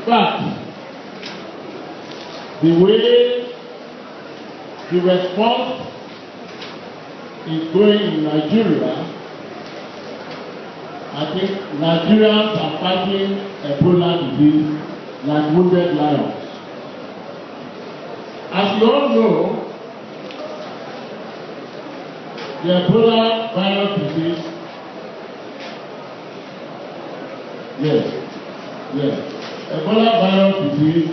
fact, the way the response is going in Nigeria, I think Nigerians are fighting Ebola disease like wounded lions. As you all know, the Ebola virus disease, Ebola virus disease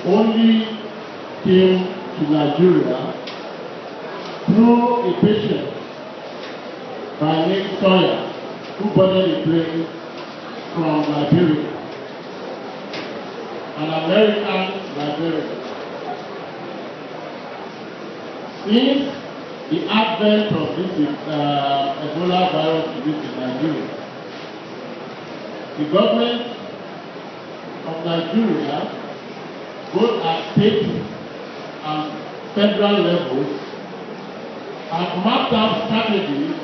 only came to Nigeria through a patient by name Sawyer, who boarded a plane from Liberia, an American Liberian. Since the advent of this Ebola virus disease in Nigeria, the government of Nigeria, both at state and federal levels, have mapped out strategies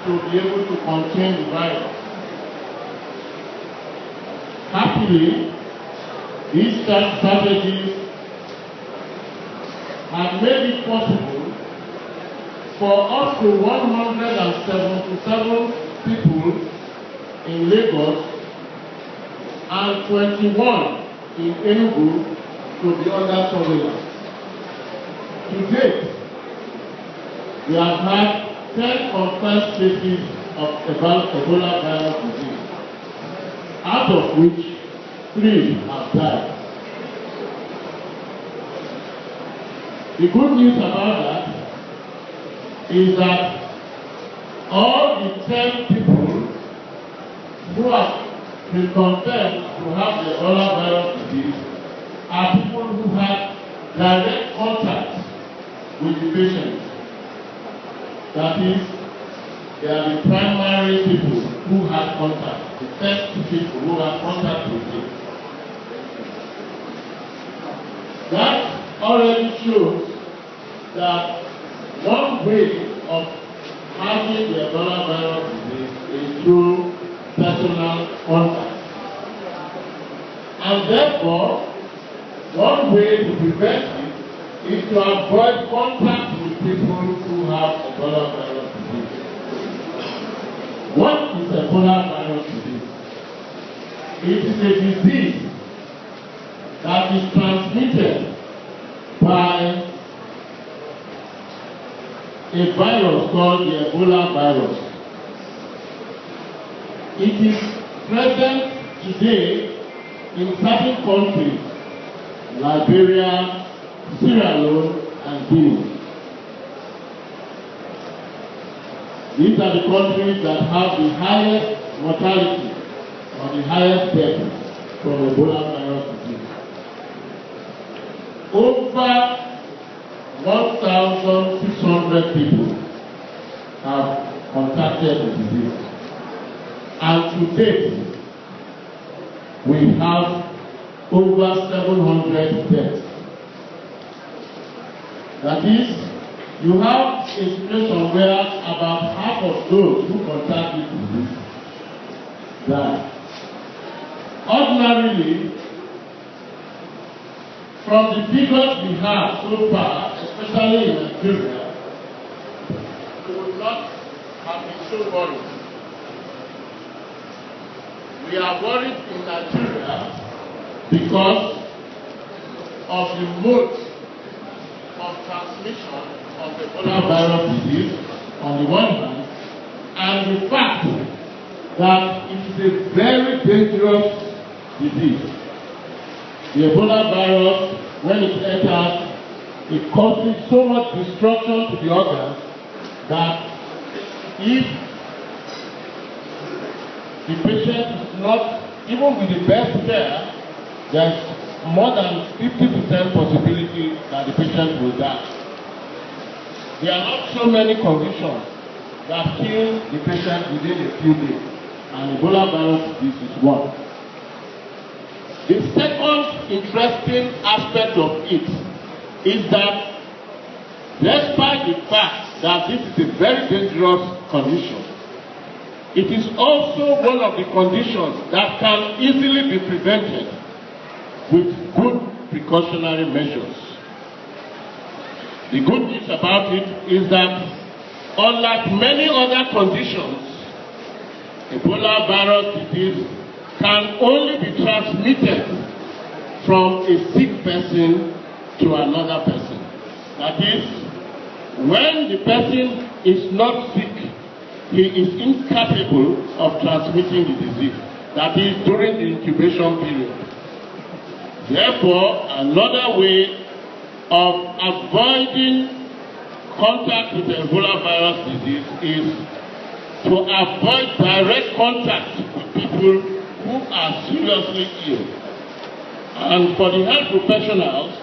to be able to contain the virus. Happily, these strategies have made it possible for up to 177 people in Lagos and 21 in Enugu to be under surveillance. To date, we have had 10 confirmed cases of Ebola virus disease, out of which 3 have died. The good news about that is that all the 10 people who have been confirmed to have the Ebola virus disease are people who had direct contact with the patient. That is, they are the primary people who had contact, the first people who had contact with it. That already shows that one way of having the Ebola virus disease is through personal contact. And therefore, one way to prevent it is to avoid contact with people who have Ebola virus disease. What is Ebola virus disease? It is a disease that is transmitted by a virus called the Ebola virus. It is present today in certain countries, Liberia, Sierra Leone, and Guinea. These are the countries that have the highest mortality or the highest death from Ebola virus disease. Over 1,600 people have contacted the disease. And to date, we have over 700 deaths. That is, you have a situation where about half of those who contract this disease die. Ordinarily, from the figures we have so far, especially in Nigeria, we would not have been so worried. We are worried in Nigeria because of the mode of transmission of the Ebola virus disease on the one hand, and the fact that it is a very dangerous disease. The Ebola virus, when it enters, it causes so much destruction to the organs that if the patient is not, even with the best care, there's more than 50% possibility that the patient will die. There are not so many conditions that kill the patient within a few days, and Ebola virus disease is one. The second interesting aspect of it is that despite the fact that this is a very dangerous condition, it is also one of the conditions that can easily be prevented with good precautionary measures. The good news about it is that, unlike many other conditions, Ebola virus disease can only be transmitted from a sick person to another person. That is, when the person is not sick, he is incapable of transmitting the disease. That is, during the incubation period. Therefore, another way of avoiding contact with Ebola virus disease is to avoid direct contact with people who are seriously ill. And for the health professionals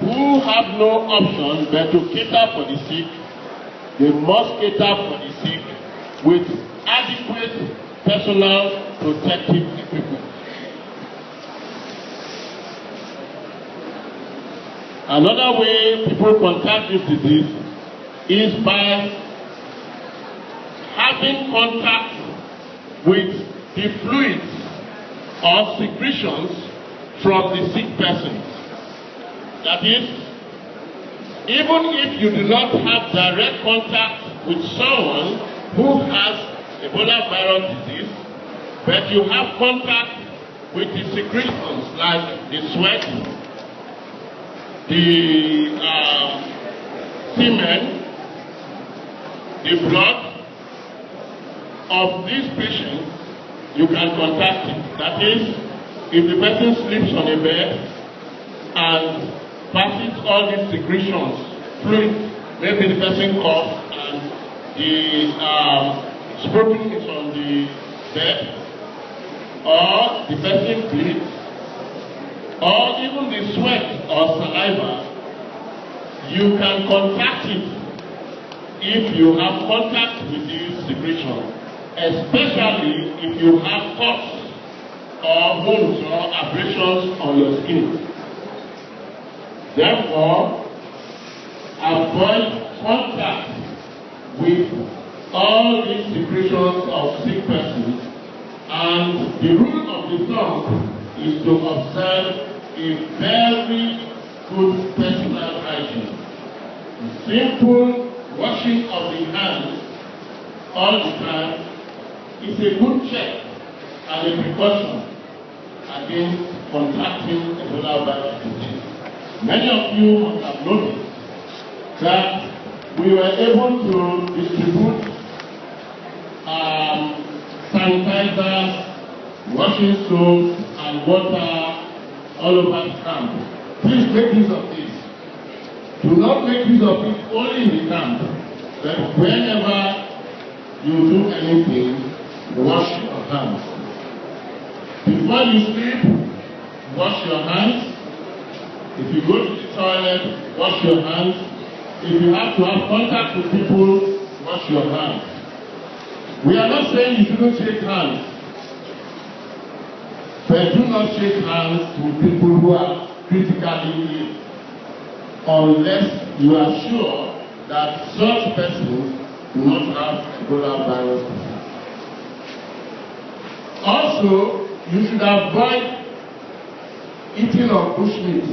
who have no option but to cater for the sick, they must cater for the sick with adequate personal protective equipment. Another way people contact this disease is by having contact with the fluids or secretions from the sick persons. That is, even if you do not have direct contact with someone who has Ebola virus disease, but you have contact with the secretions like the sweat, the semen, the blood of these patients, you can contact it. That is, if the person sleeps on a bed and passes all these secretions, fluid, maybe the person coughs and the sputum is on the bed, or the person bleeds, or even the sweat or saliva, you can contact it if you have contact with these secretions, especially if you have cuts or wounds or abrasions on your skin. Therefore, avoid contact with all these secretions of sick persons, and the rule of the thumb is to observe a very good personal hygiene. Simple washing of the hands all the time is a good check and a precaution against contracting Ebola virus disease. Many of you must have noticed that we were able to distribute sanitizers, washing soap, and water all over the camp. Please make use of this. Do not make use of it only in the camp, but whenever you do anything, wash your hands. Before you sleep, wash your hands. If you go to the toilet, wash your hands. If you have to have contact with people, wash your hands. We are not saying you shouldn't shake hands, but do not shake hands with people who are critically ill, unless you are sure that such persons do not have Ebola virus disease. Also, you should avoid eating of bushmeat,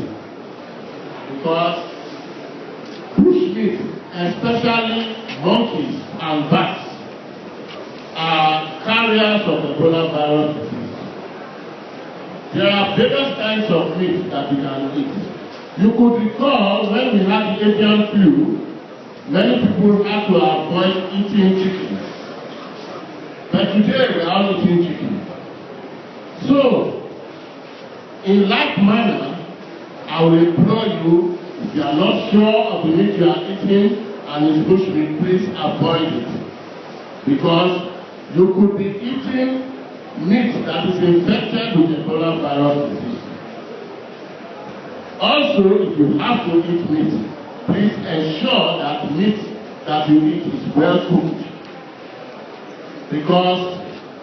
because bushmeat, especially monkeys and bats, are carriers of Ebola virus disease. There are various kinds of meat that you can eat. You could recall when we had the avian flu, many people had to avoid eating chicken. But today we are all eating chicken. So, in like manner, I will implore you, if you are not sure of the meat you are eating and it's bushmeat, please avoid it. Because you could be eating meat that is infected with Ebola virus disease. Also, if you have to eat meat, please ensure that meat that you eat is well cooked. Because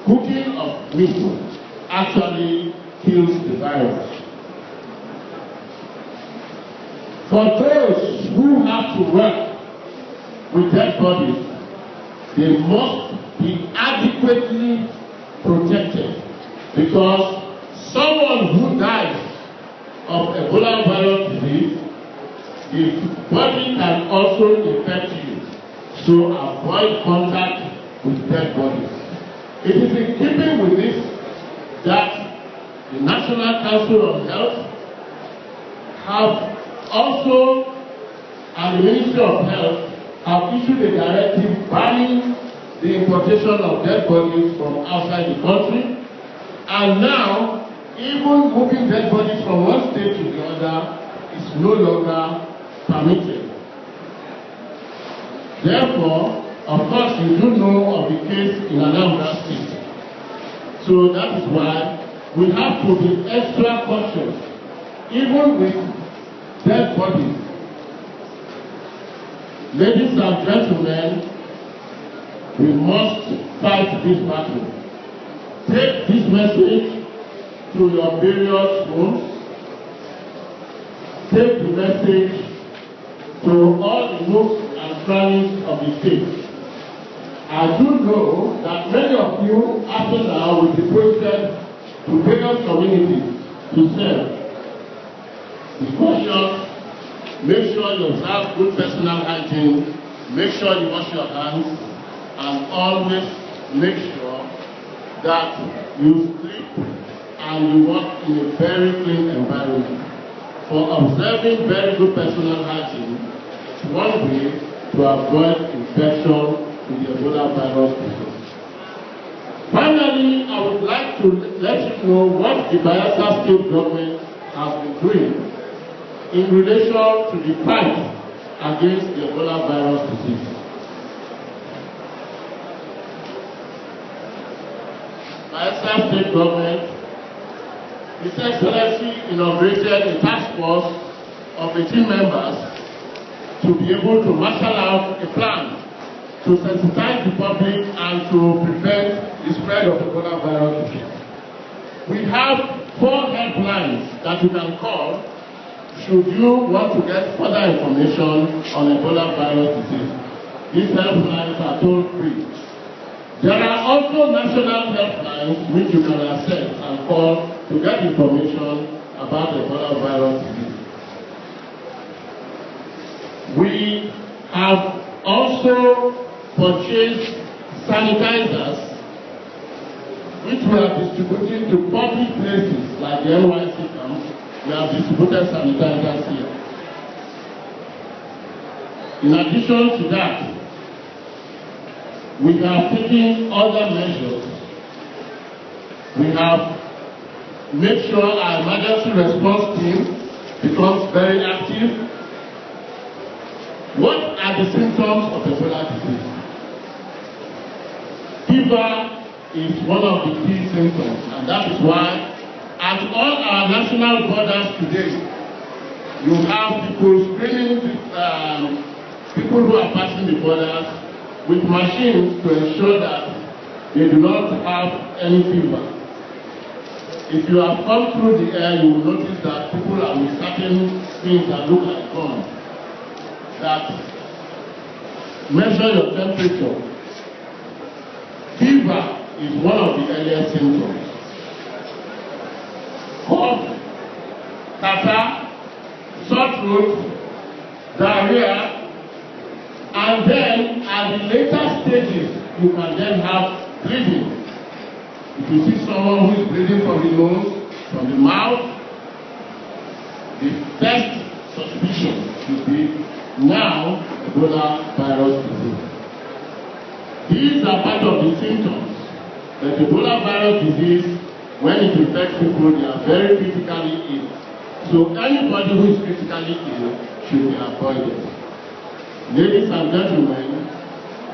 cooking of meat actually kills the virus. For those who have to work with dead bodies, they must be adequately protected, because someone who dies of Ebola virus disease, the body can also infect you. So avoid contact with dead bodies. It is in keeping with this that the National Council on Health have also, and the Ministry of Health have issued a directive banning the importation of dead bodies from outside the country. And now, even moving dead bodies from one state to the other is no longer permitted. Therefore, of course, you do know of the case in Anambra State. So that is why we have to be extra cautious, even with dead bodies. Ladies and gentlemen, we must fight this battle. Take this message to your various homes. Take the message to all the nooks and crannies of the state. I do know that many of you after now will be posted to various communities to serve. Be cautious, make sure you observe good personal hygiene, make sure you wash your hands, and always make sure that you sleep and you work in a very clean environment. For observing very good personal hygiene is one way to avoid infection with the Ebola virus disease. Finally, I would like to let you know what the Bayelsa state government has been doing in relation to the fight against the Ebola virus disease. Bayelsa state government, His Excellency inaugurated a task force of 18 members to be able to marshal out a plan to sensitize the public and to prevent the spread of Ebola virus disease. We have 4 helplines that you can call should you want to get further information on Ebola virus disease. These helplines are toll free. There are also national helplines which you can access and call to get information about Ebola virus disease. We have also purchased sanitizers which we are distributing to public places like the NYSC camps. We have distributed sanitizers here. In addition to that, we have taken other measures. We have made sure our emergency response team becomes very active. What are the symptoms of Ebola disease? Fever is one of the key symptoms, and that is why at all our national borders today, you have people screening people who are passing the borders with machines to ensure that they do not have any fever. If you have come through the air, you will notice that people are with certain things that look like guns that measure your temperature. Fever is one of the earliest symptoms. Cough, catarrh, sore throat, diarrhea, and then at the later stages, you can then have bleeding. If you see someone who is bleeding from the nose, from the mouth, the first suspicion should be now Ebola virus disease. These are part of the symptoms. That Ebola virus disease, when it infects people, they are very critically ill. So anybody who is critically ill should be avoided. Ladies and gentlemen,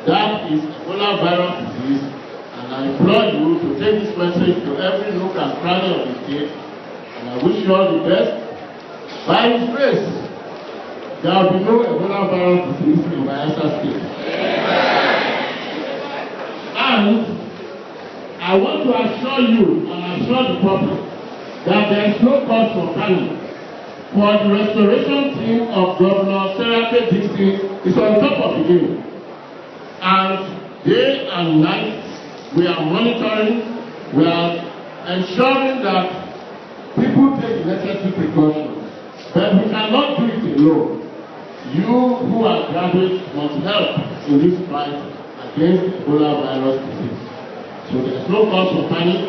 that is Ebola virus disease, and I implore you to take this message to every nook and cranny of the state, and I wish you all the best. By His grace, there will be no Ebola virus disease in Bayelsa State. And I want to assure you and assure the public that there is no cause for panic. For the restoration team of Governor Serapé Dixon is on top of the game. And Day and night, we are monitoring, we are ensuring that people take necessary precautions. But we cannot do it alone. You who are graduates must help in this fight against Ebola virus disease. So there is no cause for panic.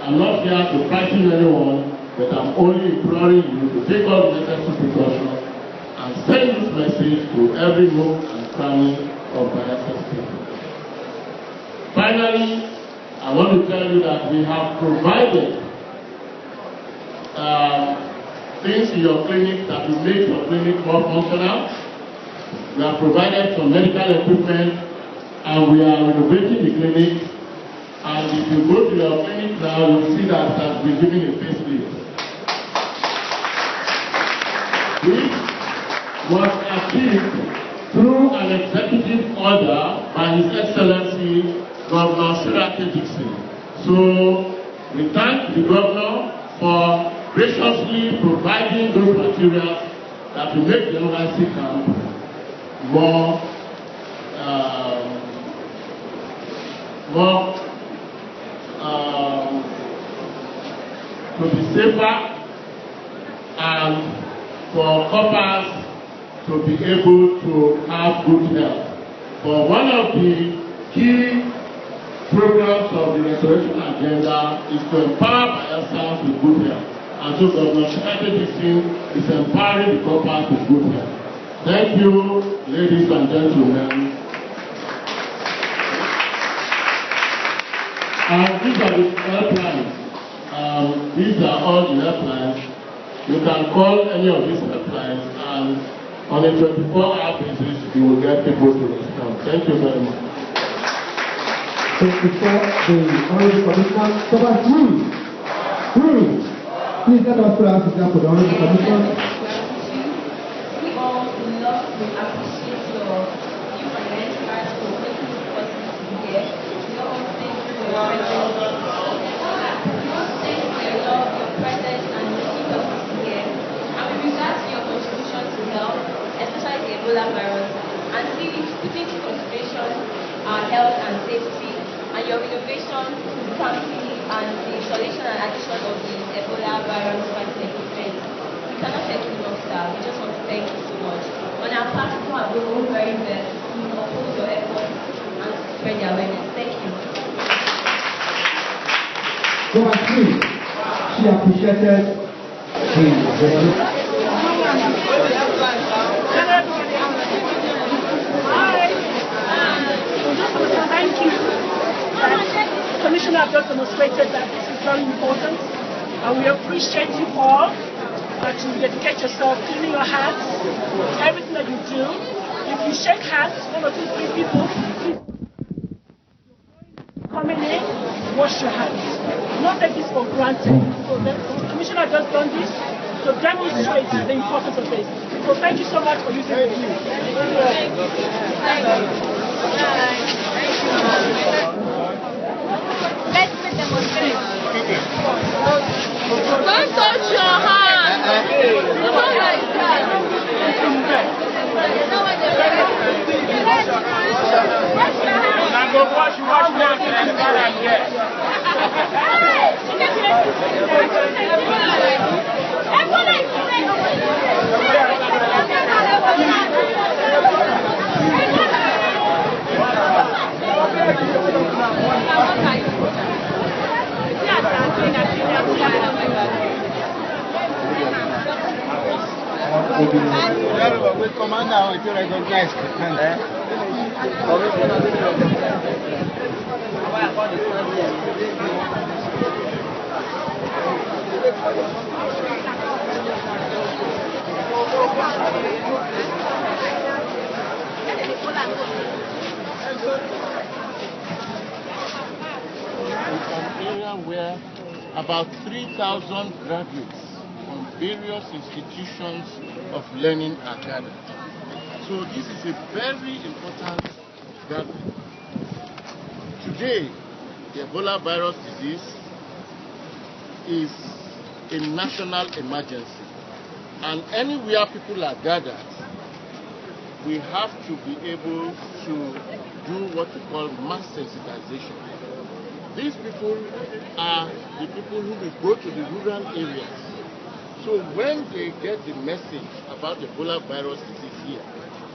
I'm not here to frighten anyone, but I'm only imploring you to take all the necessary precautions and send this message to every nook and cranny of Bayelsa State. Finally, I want to tell you that we have provided things in your clinic that will make your clinic more functional. We have provided some medical equipment and we are renovating the clinic. And if you go to your clinic now, you'll see that it has been given a facelift. This was achieved through an executive order by His Excellency Governor Dixon. So we thank the governor for graciously providing those materials that will make the NYSC camp more to be safer and for coppers to be able to have good health. But one of the key programs of the restoration agenda is to empower Bayelsa with good health. And so Governor Dixon is empowering the coppers with good health. Thank you, ladies and gentlemen. And these are the helplines. These are all the helplines. You can call any of these helplines, and on a 24-hour basis, you will get people to respond. Thank you very much. So before the Honorable Commissioner, Thomas Rules. Please let us put our sister for the Honorable Commissioner. We all love to appreciate your different efforts for making this possible here. We all thank you for your presence. We all thank you for your love, your presence, and making us here. And with regards to your contribution to health, especially the Ebola virus, and putting into consideration our health and safety, and your innovation to the campaign and the installation and addition of the Ebola virus vaccine equipment. We cannot thank you enough, sir. We just want to thank you so much. On our part, people are doing all very best to oppose your efforts and spread the awareness. Thank you. Thomas Rules, she appreciated the Thank you. The Commissioner has just demonstrated that this is very important, and we appreciate you all that you dedicate yourself, cleaning your hands, everything that you do. If you shake hands, 1 or 2, 3 people, coming in, wash your hands. Not take this for granted. So the Commissioner has just done this to demonstrate the importance of this. So thank you so much for using it. Let's make demonstrate. Don't touch your hand. Don't like that. Now go wash now and we command now to recognize. An area where about 3,000 graduates from various institutions of learning are gathered. So this is a very important gathering. Today, the Ebola virus disease is a national emergency, and anywhere people are gathered, we have to be able to do what we call mass sensitization. These people are the people who will go to the rural areas. So when they get the message about the Ebola virus disease here,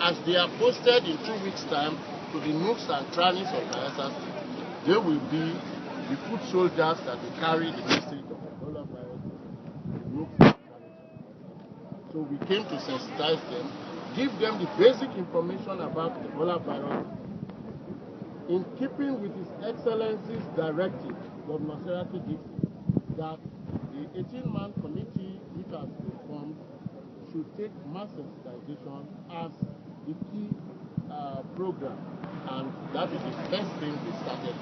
as they are posted in 2 weeks' time to the nooks and crannies of Bayelsa, they will be the foot soldiers that will carry the message of Ebola virus to the nooks and crannies. So we came to sensitize them, give them the basic information about the Ebola virus, in keeping with His Excellency's directive, Governor Seraki Dixon, that the 18-man committee which has been formed should take mass sensitization as the key program, and that is the first thing we started,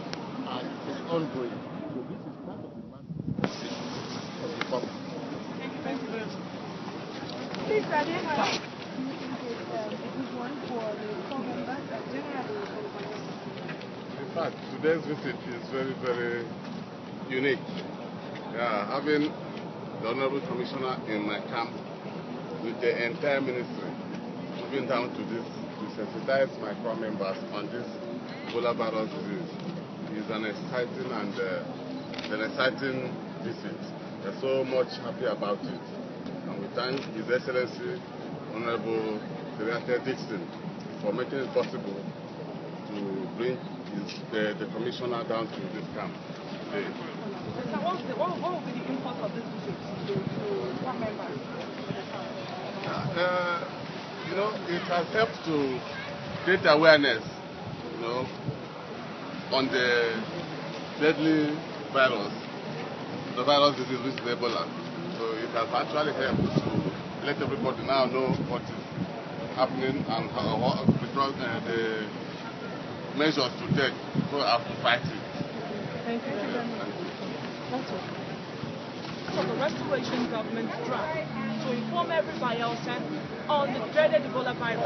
and it is ongoing. So this is part of the mass sensitization of the public. Thank you very much. Please, Adema, a good one for the four members and generally. In fact, today's visit is very, very unique. Having the Honorable Commissioner in my camp with the entire ministry moving down to this to sensitize my corps members on this Ebola virus disease is an exciting visit. We're so much happy about it. And we thank His Excellency, Honorable Seraki Dixon, for making it possible to bring the commissioner down to this camp today. So what will be the import of this visit to corps members? It has helped to create awareness, on the deadly virus, the virus disease which is Ebola. So it has actually helped to let everybody now know what is happening and the measures to take so as to fight it. Thank you very much. That's all. So the restoration government drive to inform every Bayelsan on the dreaded Ebola virus.